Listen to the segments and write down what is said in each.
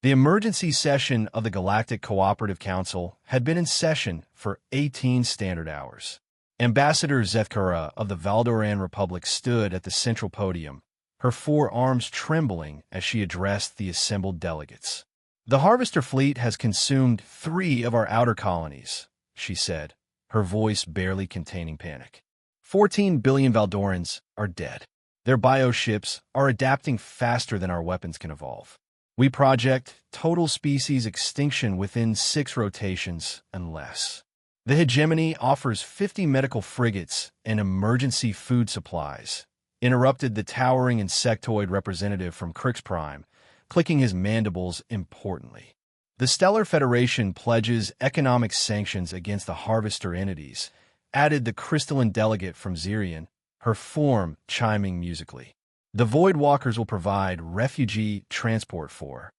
The emergency session of the Galactic Cooperative Council had been in session for 18 standard hours. Ambassador Zethkura of the Valdoran Republic stood at the central podium, her forearms trembling as she addressed the assembled delegates. "The Harvester fleet has consumed 3 of our outer colonies," she said, her voice barely containing panic. 14 billion Valdorans are dead. Their bioships are adapting faster than our weapons can evolve. We project total species extinction within 6 rotations and less. The hegemony offers 50 medical frigates and emergency food supplies, interrupted the towering insectoid representative from Crix Prime, clicking his mandibles importantly. The Stellar Federation pledges economic sanctions against the Harvester entities, added the crystalline delegate from Zirian, her form chiming musically. The Voidwalkers will provide refugee transport for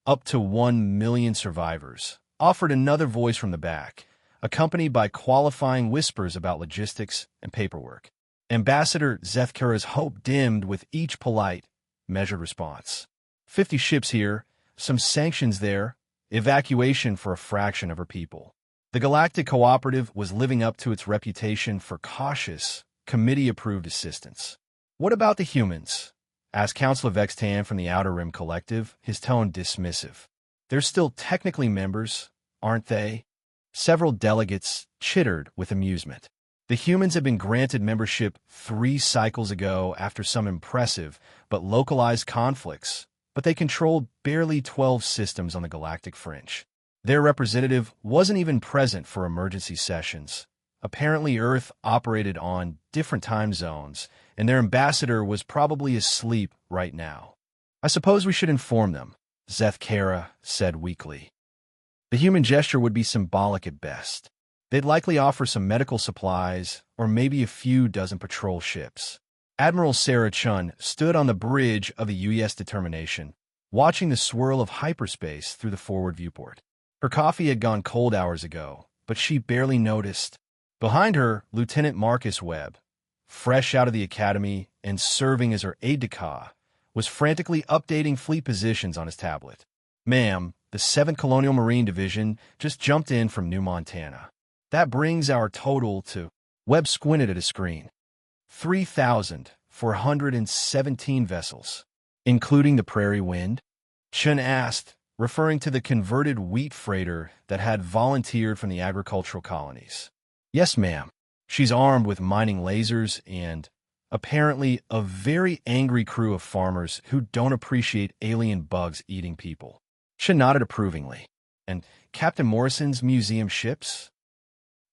up to 1 million survivors, offered another voice from the back, accompanied by qualifying whispers about logistics and paperwork. Ambassador Zethkura's hope dimmed with each polite, measured response. 50 ships here, some sanctions there, evacuation for a fraction of her people. The Galactic Cooperative was living up to its reputation for cautious, committee-approved assistance. "What about the humans?" asked Councillor Vextan from the Outer Rim Collective, his tone dismissive. "They're still technically members, aren't they?" Several delegates chittered with amusement. The humans had been granted membership 3 cycles ago after some impressive but localized conflicts, but they controlled barely 12 systems on the galactic fringe. Their representative wasn't even present for emergency sessions. Apparently, Earth operated on different time zones, and their ambassador was probably asleep right now. "I suppose we should inform them," Zethkura said weakly. "The human gesture would be symbolic at best. They'd likely offer some medical supplies, or maybe a few dozen patrol ships." Admiral Sarah Chun stood on the bridge of the UES Determination, watching the swirl of hyperspace through the forward viewport. Her coffee had gone cold hours ago, but she barely noticed. Behind her, Lieutenant Marcus Webb, fresh out of the academy and serving as her aide-de-camp, was frantically updating fleet positions on his tablet. "Ma'am, the 7th Colonial Marine Division just jumped in from New Montana. That brings our total to—" Webb squinted at his screen. 3,417 vessels, including the Prairie Wind? Chun asked, referring to the converted wheat freighter that had volunteered from the agricultural colonies. "Yes, ma'am. She's armed with mining lasers and, apparently, a very angry crew of farmers who don't appreciate alien bugs eating people." Chun nodded approvingly. "And Captain Morrison's museum ships?"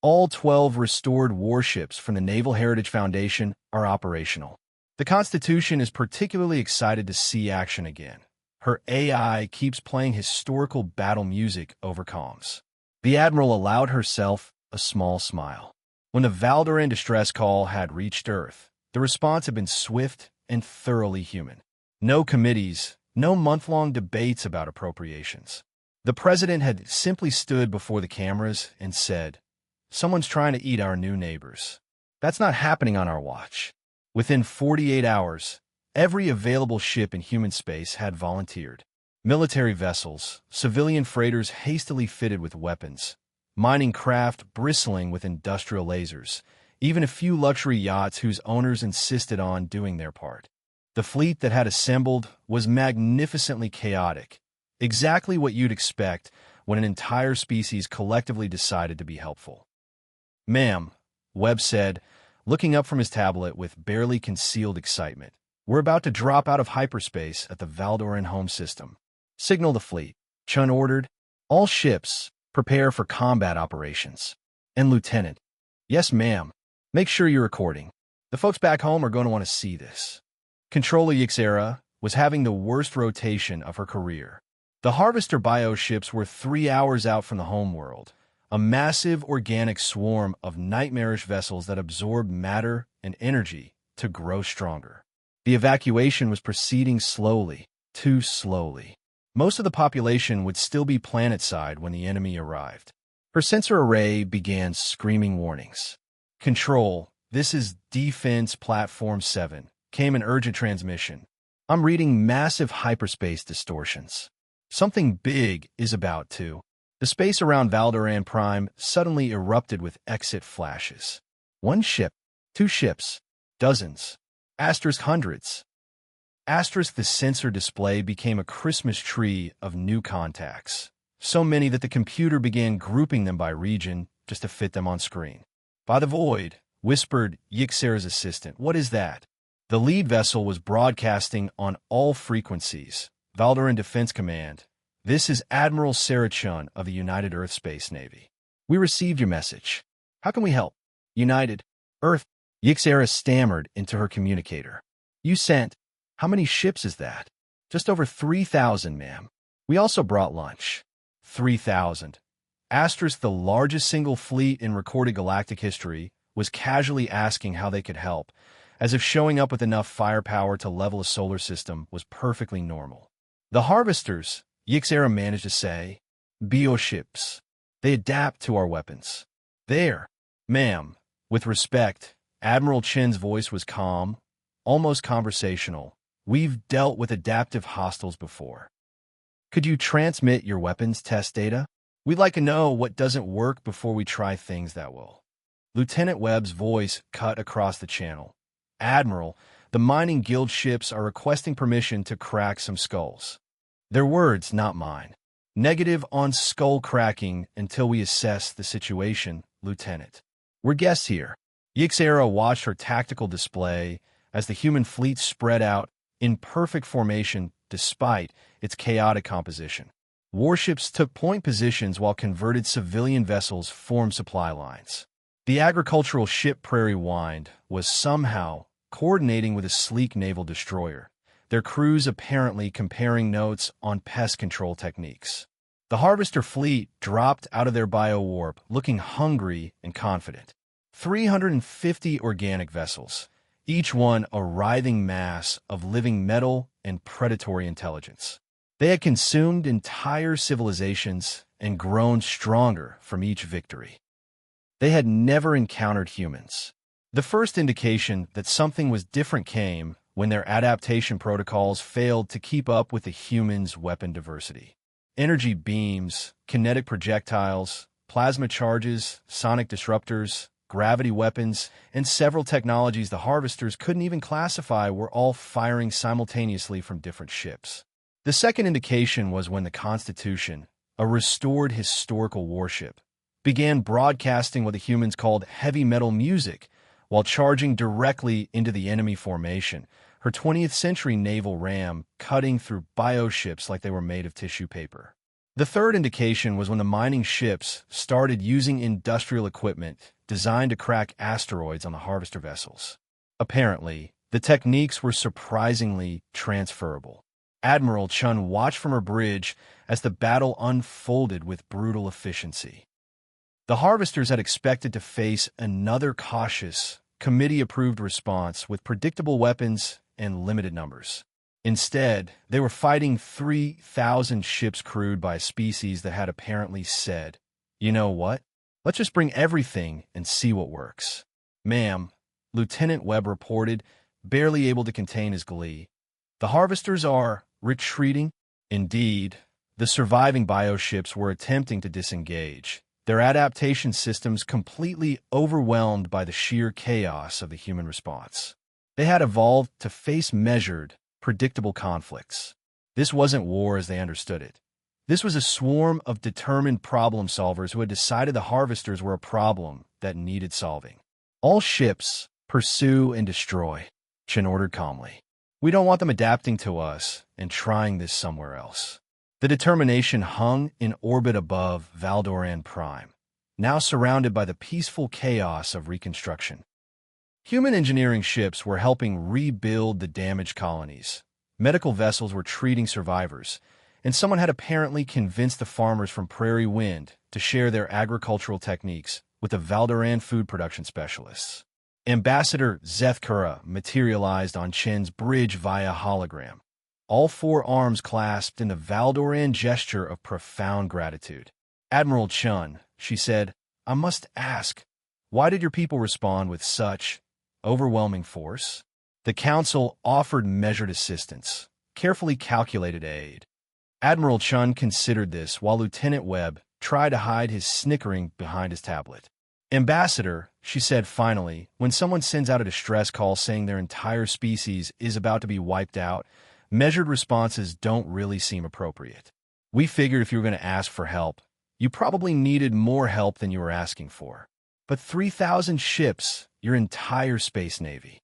"All 12 restored warships from the Naval Heritage Foundation are operational. The Constitution is particularly excited to see action again. Her AI keeps playing historical battle music over comms." The Admiral allowed herself a small smile. When the Valdoran distress call had reached Earth, the response had been swift and thoroughly human. No committees, no month-long debates about appropriations. The President had simply stood before the cameras and said, "Someone's trying to eat our new neighbors. That's not happening on our watch." Within 48 hours, every available ship in human space had volunteered. Military vessels, civilian freighters hastily fitted with weapons, mining craft bristling with industrial lasers, even a few luxury yachts whose owners insisted on doing their part. The fleet that had assembled was magnificently chaotic, exactly what you'd expect when an entire species collectively decided to be helpful. "Ma'am," Webb said, looking up from his tablet with barely concealed excitement, "we're about to drop out of hyperspace at the Valdoran home system." "Signal the fleet," Chun ordered. "All ships, prepare for combat operations." "And Lieutenant." "Yes, ma'am. Make sure you're recording. The folks back home are going to want to see this." Controller Yixera was having the worst rotation of her career. The Harvester bioships were 3 hours out from the homeworld, a massive organic swarm of nightmarish vessels that absorbed matter and energy to grow stronger. The evacuation was proceeding slowly, too slowly. Most of the population would still be planetside when the enemy arrived. Her sensor array began screaming warnings. "Control, this is Defense Platform 7, came an urgent transmission. I'm reading massive hyperspace distortions." Something big is about to. The space around Valdoran Prime suddenly erupted with exit flashes. One ship, two ships, dozens, asterisk hundreds. Asterisk the sensor display became a Christmas tree of new contacts. So many that the computer began grouping them by region just to fit them on screen. By the void, whispered Yixera's assistant. What is that? The lead vessel was broadcasting on all frequencies. Valdoran Defense Command. This is Admiral Sarah Chun of the United Earth Space Navy. We received your message. How can we help? United Earth. Yixera stammered into her communicator. You sent. How many ships is that? Just over 3,000, ma'am. We also brought lunch. 3,000. Asterisk, the largest single fleet in recorded galactic history, was casually asking how they could help, as if showing up with enough firepower to level a solar system was perfectly normal. The harvesters, Yixera managed to say, warships. They adapt to our weapons. There, ma'am. With respect, Admiral Chen's voice was calm, almost conversational. We've dealt with adaptive hostiles before. Could you transmit your weapons test data? We'd like to know what doesn't work before we try things that will. Lieutenant Webb's voice cut across the channel. Admiral, the mining guild ships are requesting permission to crack some skulls. Their words, not mine. Negative on skull cracking until we assess the situation, Lieutenant. We're guests here. Yixera watched her tactical display as the human fleet spread out in perfect formation despite its chaotic composition. Warships took point positions while converted civilian vessels formed supply lines. The agricultural ship Prairie Wind was somehow coordinating with a sleek naval destroyer, their crews apparently comparing notes on pest control techniques. The harvester fleet dropped out of their biowarp looking hungry and confident. 350 organic vessels, each one a writhing mass of living metal and predatory intelligence. They had consumed entire civilizations and grown stronger from each victory. They had never encountered humans. The first indication that something was different came when their adaptation protocols failed to keep up with the humans' weapon diversity. Energy beams, kinetic projectiles, plasma charges, sonic disruptors, gravity weapons, and several technologies the harvesters couldn't even classify were all firing simultaneously from different ships. The second indication was when the Constitution, a restored historical warship, began broadcasting what the humans called heavy metal music while charging directly into the enemy formation, her 20th century naval ram cutting through bioships like they were made of tissue paper. The third indication was when the mining ships started using industrial equipment designed to crack asteroids on the harvester vessels. Apparently, the techniques were surprisingly transferable. Admiral Chun watched from her bridge as the battle unfolded with brutal efficiency. The harvesters had expected to face another cautious, committee-approved response with predictable weapons and limited numbers. Instead, they were fighting 3,000 ships crewed by a species that had apparently said, "You know what? Let's just bring everything and see what works." "Ma'am," Lieutenant Webb reported, barely able to contain his glee. "The harvesters are retreating." Indeed, the surviving bioships were attempting to disengage, their adaptation systems completely overwhelmed by the sheer chaos of the human response. They had evolved to face measured, predictable conflicts. This wasn't war as they understood it. This was a swarm of determined problem solvers who had decided the harvesters were a problem that needed solving. "All ships, pursue and destroy," Chen ordered calmly. "We don't want them adapting to us and trying this somewhere else." The determination hung in orbit above Valdoran Prime, now surrounded by the peaceful chaos of reconstruction. Human engineering ships were helping rebuild the damaged colonies. Medical vessels were treating survivors, and someone had apparently convinced the farmers from Prairie Wind to share their agricultural techniques with the Valdoran food production specialists. Ambassador Zethkura materialized on Chen's bridge via hologram, all four arms clasped in the Valdoran gesture of profound gratitude. "Admiral Chun," she said, "I must ask, why did your people respond with such overwhelming force?" The Council offered measured assistance, carefully calculated aid. Admiral Chun considered this while Lieutenant Webb tried to hide his snickering behind his tablet. Ambassador, she said finally, when someone sends out a distress call saying their entire species is about to be wiped out, measured responses don't really seem appropriate. We figured if you were going to ask for help, you probably needed more help than you were asking for. But 3,000 ships, your entire space navy.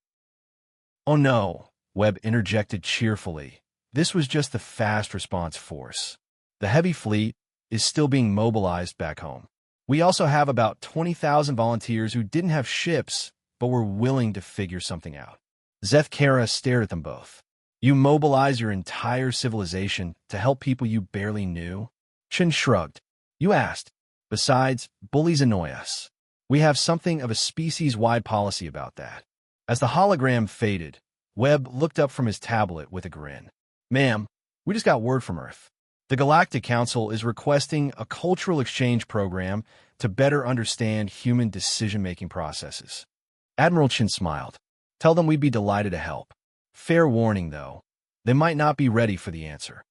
Oh no, Webb interjected cheerfully. This was just the fast response force. The heavy fleet is still being mobilized back home. We also have about 20,000 volunteers who didn't have ships, but were willing to figure something out. Zethkara stared at them both. You mobilize your entire civilization to help people you barely knew? Chin shrugged. You asked. Besides, bullies annoy us. We have something of a species-wide policy about that. As the hologram faded, Webb looked up from his tablet with a grin. Ma'am, we just got word from Earth. The Galactic Council is requesting a cultural exchange program to better understand human decision-making processes. Admiral Chin smiled. Tell them we'd be delighted to help. Fair warning, though. They might not be ready for the answer.